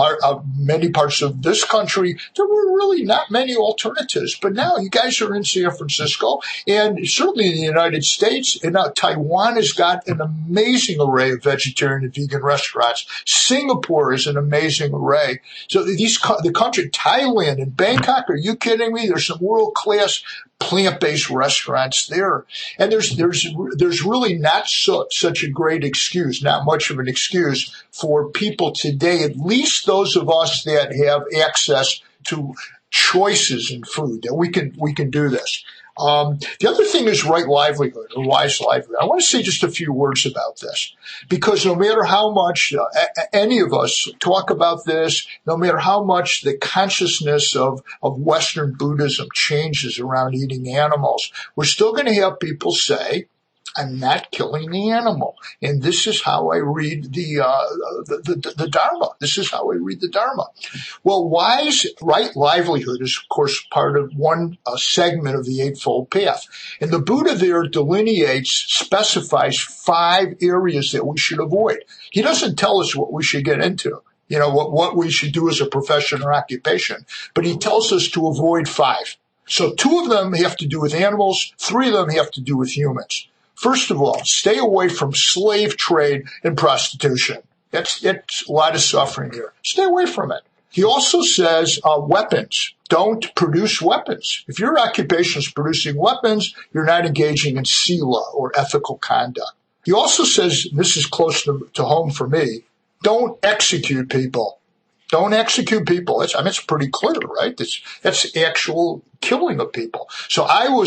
many parts of this country, there were really not many alternatives. But now you guys are in San Francisco, and certainly in the United States, and now Taiwan has got an amazing array of vegetarian and vegan restaurants. Singapore is an amazing array. So the country, Thailand and Bangkok, are you kidding me? There's some world-class plant-based restaurants there. And there's really not such a great excuse, not much of an excuse for people today, at least those of us that have access to choices in food, that we can do this. The other thing is right livelihood or wise livelihood. I want to say just a few words about this, because no matter how much any of us talk about this, no matter how much the consciousness of Western Buddhism changes around eating animals, we're still going to have people say, I'm not killing the animal. And this is how I read the Dharma. This is how I read the Dharma. Well, wise right livelihood is, of course, part of one segment of the Eightfold Path. And the Buddha there specifies 5 areas that we should avoid. He doesn't tell us what we should get into, what we should do as a profession or occupation, but he tells us to avoid 5. So 2 of them have to do with animals, 3 of them have to do with humans. First of all, stay away from slave trade and prostitution. That's a lot of suffering here. Stay away from it. He also says weapons. Don't produce weapons. If your occupation is producing weapons, you're not engaging in sila or ethical conduct. He also says, this is close to home for me, don't execute people. Don't execute people. It's pretty clear, right? That's actual killing of people. So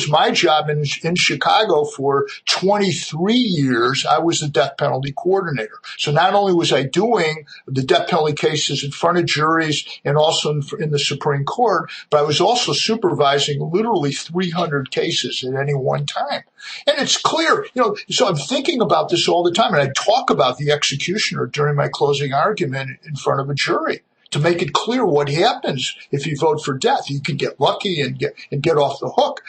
my job in Chicago for 23 years, I was the death penalty coordinator. So not only was I doing the death penalty cases in front of juries and also in the Supreme Court, but I was also supervising literally 300 cases at any one time. And it's clear, so I'm thinking about this all the time. And I talk about the executioner during my closing argument in front of a jury, to make it clear what happens if you vote for death. You can get lucky and get off the hook.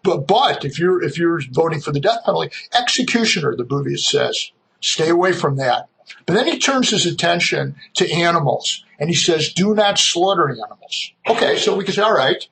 But if you're voting for the death penalty, executioner, the Buddha says, stay away from that. But then he turns his attention to animals, and he says, do not slaughter animals. Okay, so we can say, all right,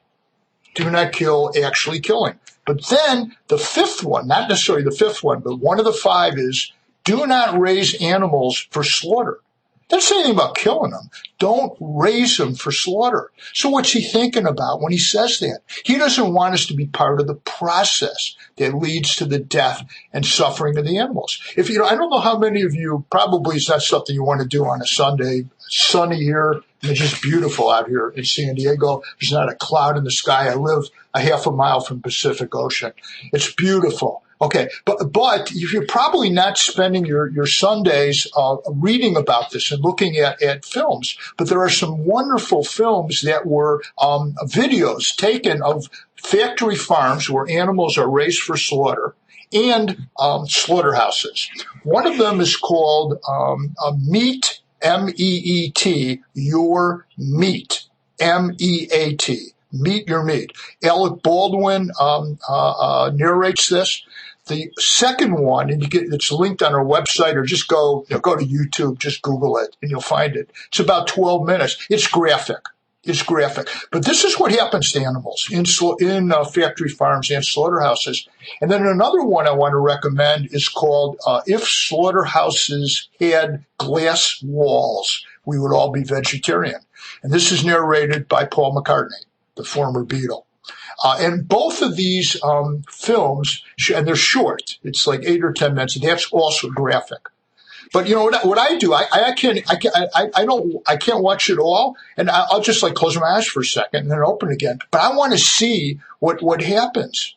do not kill, actually killing. But then the 5th one, not necessarily the 5th one, but one of the 5 is, do not raise animals for slaughter. Doesn't say anything about killing them. Don't raise them for slaughter. So what's he thinking about when he says that? He doesn't want us to be part of the process that leads to the death and suffering of the animals. I don't know how many of you, probably it's not something you want to do on a Sunday. It's sunny here, and it's just beautiful out here in San Diego. There's not a cloud in the sky. I live a half a mile from Pacific Ocean. It's beautiful. Okay, but you're probably not spending your Sundays reading about this and looking at films. But there are some wonderful films that were videos taken of factory farms where animals are raised for slaughter and slaughterhouses. One of them is called Meat, M-E-E-T, Your Meat, M-E-A-T. Meet Your Meat. Alec Baldwin narrates this. The second one, and it's linked on our website, or just go to YouTube, just Google it, and you'll find it. It's about 12 minutes. It's graphic. But this is what happens to animals in factory farms and slaughterhouses. And then another one I want to recommend is called If Slaughterhouses Had Glass Walls, We Would All Be Vegetarian. And this is narrated by Paul McCartney, the former Beatle. And both of these films, and they're short. It's like 8 or 10 minutes, and that's also graphic. But what I do, I can't watch it all, and I'll just close my eyes for a second and then open again. But I want to see what happens.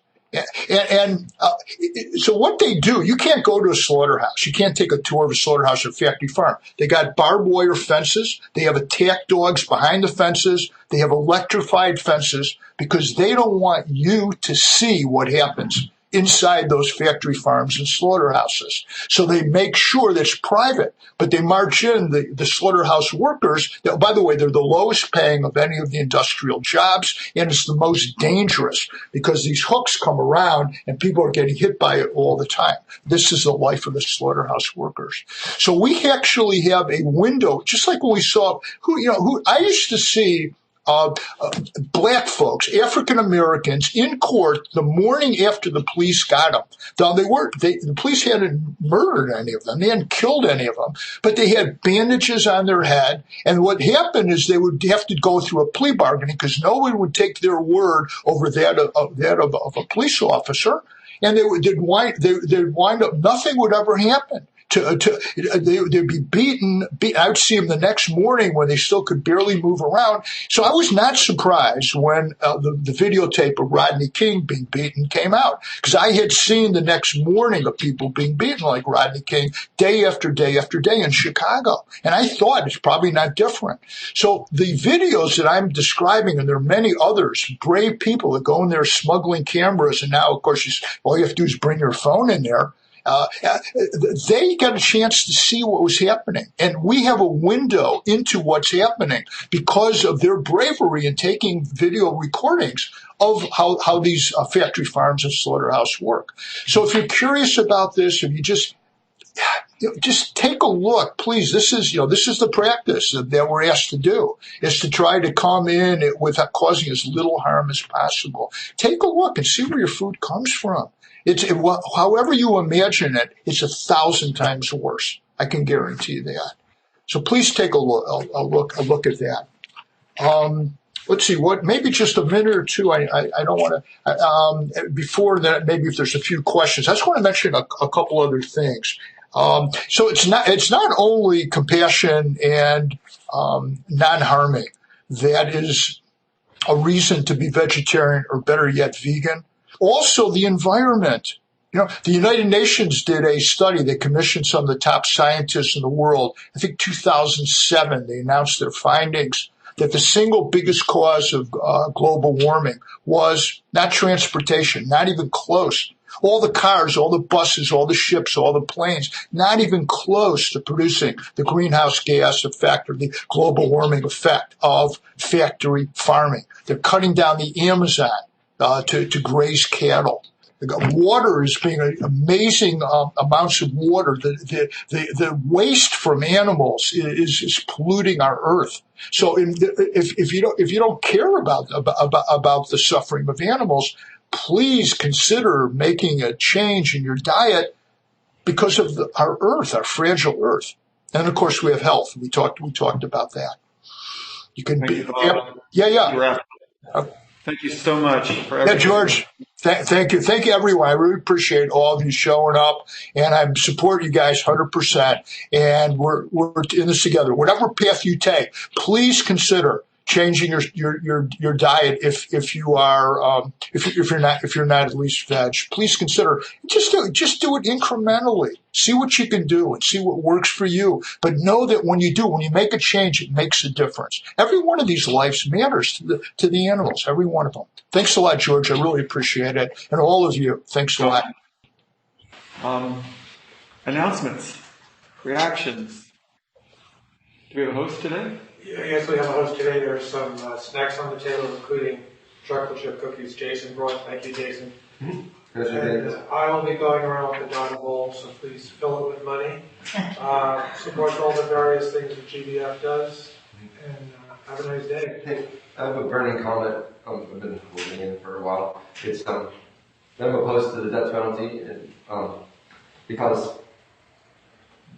So what they do, you can't go to a slaughterhouse. You can't take a tour of a slaughterhouse or factory farm. They got barbed wire fences. They have attack dogs behind the fences. They have electrified fences because they don't want you to see what happens inside those factory farms and slaughterhouses. So they make sure that's private, but they march in the slaughterhouse workers. By the way, they're the lowest paying of any of the industrial jobs, and it's the most dangerous because these hooks come around and people are getting hit by it all the time. This is the life of the slaughterhouse workers. So we actually have a window, just like when we saw who I used to see black folks, African Americans, in court the morning after the police got them. Now the police hadn't murdered any of them, they hadn't killed any of them, but they had bandages on their head. And what happened is they would have to go through a plea bargaining because no one would take their word over that of a police officer, and they'd wind up. Nothing would ever happen. They'd be beaten. I would see them the next morning when they still could barely move around. So I was not surprised when the videotape of Rodney King being beaten came out, because I had seen the next morning of people being beaten like Rodney King day after day after day in Chicago. And I thought it's probably not different. So the videos that I'm describing, and there are many others, brave people that go in there smuggling cameras, and now, of course, all you have to do is bring your phone in there. They got a chance to see what was happening. And we have a window into what's happening because of their bravery in taking video recordings of how these factory farms and slaughterhouse work. So if you're curious about this, if you just take a look, please. This is the practice that we're asked to do, is to try to come in without causing as little harm as possible. Take a look and see where your food comes from. However you imagine it, it's 1,000 times worse. I can guarantee you that. So please take a look at that. Let's see, maybe just a minute or two. I don't want to, before that, maybe if there's a few questions, I just want to mention a couple other things. So it's not only compassion and non-harming that is a reason to be vegetarian, or better yet, vegan. Also, the environment. The United Nations did a study. They commissioned some of the top scientists in the world. I think 2007, they announced their findings that the single biggest cause of global warming was not transportation, not even close. All the cars, all the buses, all the ships, all the planes, not even close to producing the greenhouse gas effect or the global warming effect of factory farming. They're cutting down the Amazon to graze cattle. Water is being amazing amounts of water. The waste from animals is polluting our earth. So if you don't care about the suffering of animals, please consider making a change in your diet because of our earth, our fragile earth. And of course, we have health. We talked about that. You can Thank be you, Bob. yeah. Thank you so much for Yeah, everything. George. Thank you. Thank you, everyone. I really appreciate all of you showing up, and I support you guys 100%. And we're in this together. Whatever path you take, please consider changing your diet if you are if you're not at least veg. Please consider just do it incrementally. See what you can do and see what works for you. But know that when you make a change, it makes a difference. Every one of these lives matters to the animals. Every one of them. Thanks a lot, George. I really appreciate it, and all of you. Thanks a lot. Announcements, reactions. Do we have a host today? Yes, we have a host today. There's some snacks on the table, including chocolate chip cookies. Jason brought. Thank you, Jason. And I will be going around with the Dharma bowl, so please fill it with money. Support all the various things that GBF does, and have a nice day. Hey, I have a burning comment. I've been holding in for a while. It's I'm opposed to the death penalty, and because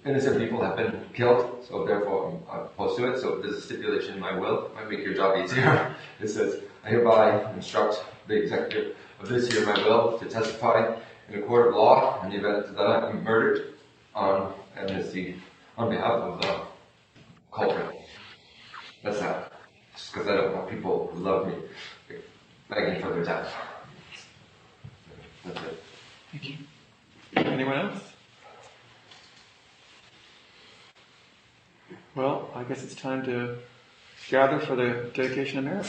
innocent people have been killed, so therefore I'm opposed to it. So there's a stipulation in my will. Might make your job easier. It says, I hereby instruct the executive of this here my will to testify in a court of law in the event that I'm murdered on amnesty on behalf of the culprit. That's that. Just because I don't want people who love me begging for their death. That's it. Thank you. Anyone else? Well, I guess it's time to gather for the dedication of merit.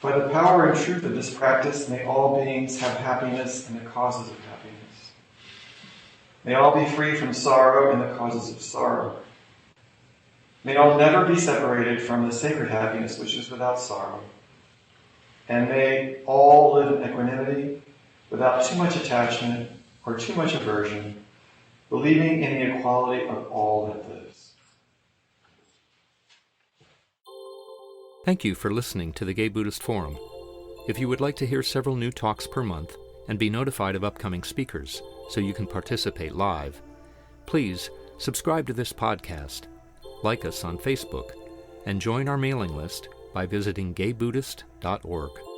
By the power and truth of this practice, may all beings have happiness and the causes of happiness. May all be free from sorrow and the causes of sorrow. May all never be separated from the sacred happiness which is without sorrow. And may all live in equanimity, without too much attachment or too much aversion, believing in the equality of all that lives. Thank you for listening to the Gay Buddhist Forum. If you would like to hear several new talks per month and be notified of upcoming speakers so you can participate live, please subscribe to this podcast, like us on Facebook, and join our mailing list by visiting gaybuddhist.org.